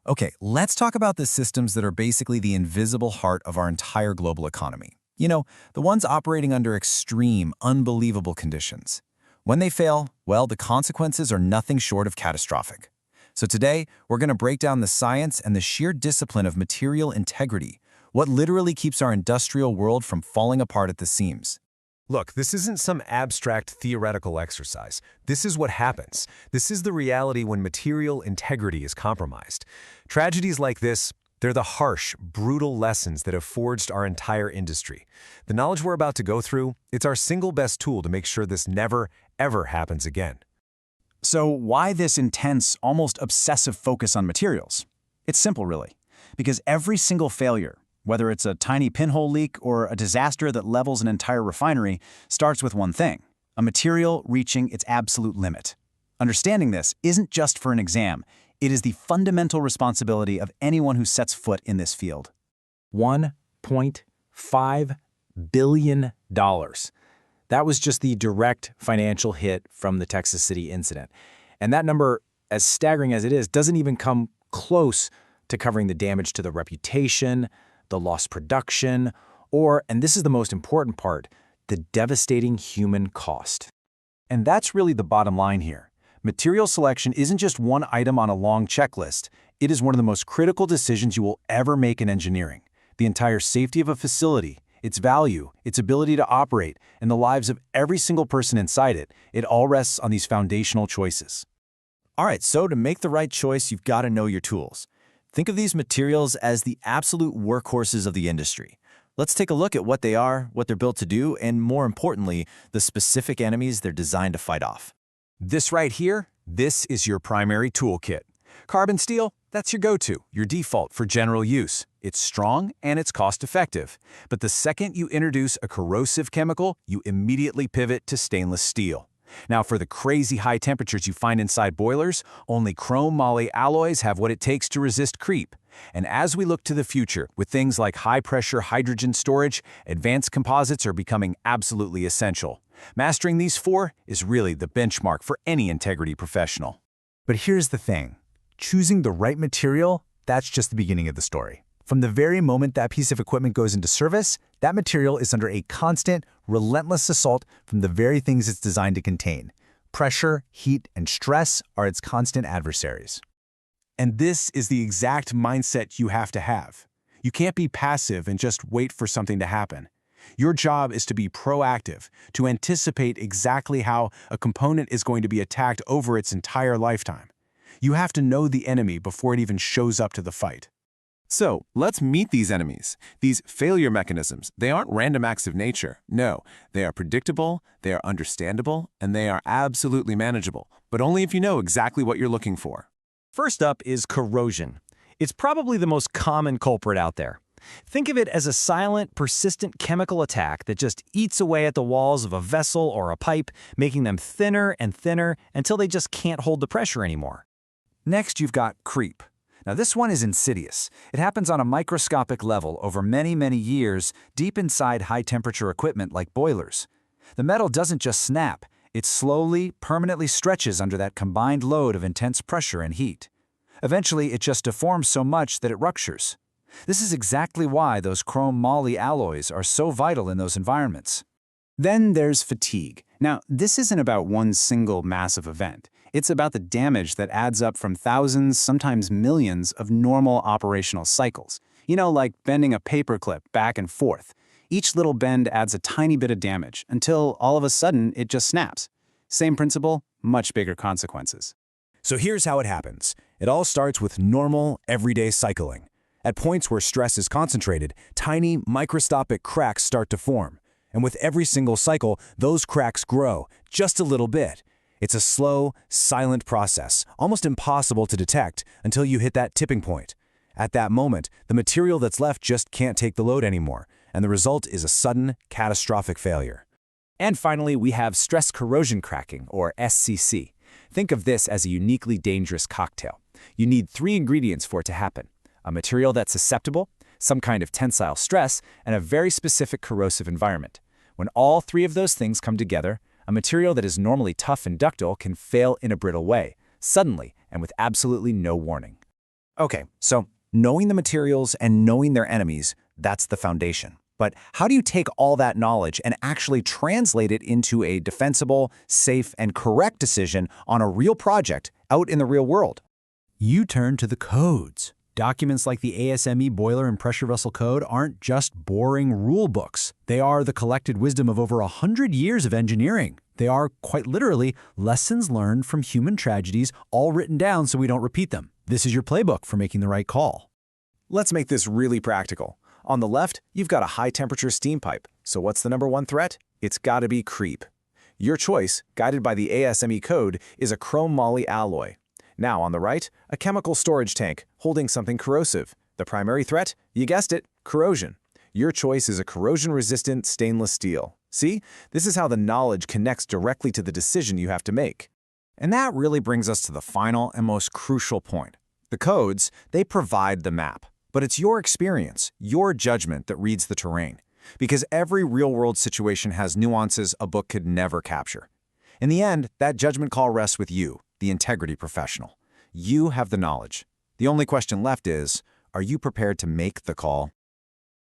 Okay, let's talk about the systems that are basically the invisible heart of our entire global economy. You know, the ones operating under extreme, unbelievable conditions. When they fail, well, the consequences are nothing short of catastrophic. So today, we're going to break down the science and the sheer discipline of material integrity, what literally keeps our industrial world from falling apart at the seams. Look, this isn't some abstract theoretical exercise. This is what happens. This is the reality when material integrity is compromised. Tragedies like this, they're the harsh, brutal lessons that have forged our entire industry. The knowledge we're about to go through, it's our single best tool to make sure this never, ever happens again. So why this intense, almost obsessive focus on materials? It's simple, really. Because every single failure, whether it's a tiny pinhole leak or a disaster that levels an entire refinery, starts with one thing: a material reaching its absolute limit. Understanding this isn't just for an exam. It is the fundamental responsibility of anyone who sets foot in this field. $1.5 billion. That was just the direct financial hit from the Texas City incident. And that number, as staggering as it is, doesn't even come close to covering the damage to the reputation, the lost production, or, and this is the most important part, the devastating human cost. And that's really the bottom line here. Material selection isn't just one item on a long checklist. It is one of the most critical decisions you will ever make in engineering. The entire safety of a facility, its value, its ability to operate, and the lives of every single person inside it, it all rests on these foundational choices. All right, so to make the right choice, you've got to know your tools. Think of these materials as the absolute workhorses of the industry. Let's take a look at what they are, what they're built to do, and more importantly, the specific enemies they're designed to fight off. This right here, this is your primary toolkit. Carbon steel, that's your go-to, your default for general use. It's strong and it's cost-effective. But the second you introduce a corrosive chemical, you immediately pivot to stainless steel. Now, for the crazy high temperatures you find inside boilers, only Chrome-Moly alloys have what it takes to resist creep. And as we look to the future, with things like high-pressure hydrogen storage, advanced composites are becoming absolutely essential. Mastering these four is really the benchmark for any integrity professional. But here's the thing. Choosing the right material, that's just the beginning of the story. From the very moment that piece of equipment goes into service, that material is under a constant, relentless assault from the very things it's designed to contain. Pressure, heat, and stress are its constant adversaries. And this is the exact mindset you have to have. You can't be passive and just wait for something to happen. Your job is to be proactive, to anticipate exactly how a component is going to be attacked over its entire lifetime. You have to know the enemy before it even shows up to the fight. So, let's meet these enemies. These failure mechanisms, they aren't random acts of nature. No, they are predictable, they are understandable, and they are absolutely manageable, but only if you know exactly what you're looking for. First up is corrosion. It's probably the most common culprit out there. Think of it as a silent, persistent chemical attack that just eats away at the walls of a vessel or a pipe, making them thinner and thinner until they just can't hold the pressure anymore. Next, you've got creep. Now, this one is insidious. It happens on a microscopic level over many, many years, deep inside high-temperature equipment like boilers. The metal doesn't just snap. It slowly, permanently stretches under that combined load of intense pressure and heat. Eventually, it just deforms so much that it ruptures. This is exactly why those Chrome-Moly alloys are so vital in those environments. Then there's fatigue. Now, this isn't about one single massive event. It's about the damage that adds up from thousands, sometimes millions, of normal operational cycles. You know, like bending a paperclip back and forth. Each little bend adds a tiny bit of damage until all of a sudden it just snaps. Same principle, much bigger consequences. So here's how it happens. It all starts with normal, everyday cycling. At points where stress is concentrated, tiny, microscopic cracks start to form. And with every single cycle, those cracks grow, just a little bit. It's a slow, silent process, almost impossible to detect until you hit that tipping point. At that moment, the material that's left just can't take the load anymore, and the result is a sudden, catastrophic failure. And finally, we have stress corrosion cracking, or SCC. Think of this as a uniquely dangerous cocktail. You need 3 ingredients for it to happen: a material that's susceptible, some kind of tensile stress, and a very specific corrosive environment. When all 3 of those things come together, a material that is normally tough and ductile can fail in a brittle way, suddenly and with absolutely no warning. Okay, so knowing the materials and knowing their enemies, that's the foundation. But how do you take all that knowledge and actually translate it into a defensible, safe, and correct decision on a real project out in the real world? You turn to the codes. Documents like the ASME Boiler and Pressure Vessel Code aren't just boring rule books. They are the collected wisdom of over 100 years of engineering. They are, quite literally, lessons learned from human tragedies, all written down so we don't repeat them. This is your playbook for making the right call. Let's make this really practical. On the left, you've got a high-temperature steam pipe. So what's the number one threat? It's got to be creep. Your choice, guided by the ASME code, is a Chrome-Moly alloy. Now on the right, a chemical storage tank holding something corrosive. The primary threat? You guessed it, corrosion. Your choice is a corrosion-resistant stainless steel. See? This is how the knowledge connects directly to the decision you have to make. And that really brings us to the final and most crucial point. The codes, they provide the map. But it's your experience, your judgment that reads the terrain. Because every real-world situation has nuances a book could never capture. In the end, that judgment call rests with you, the integrity professional. You have the knowledge. The only question left is, are you prepared to make the call?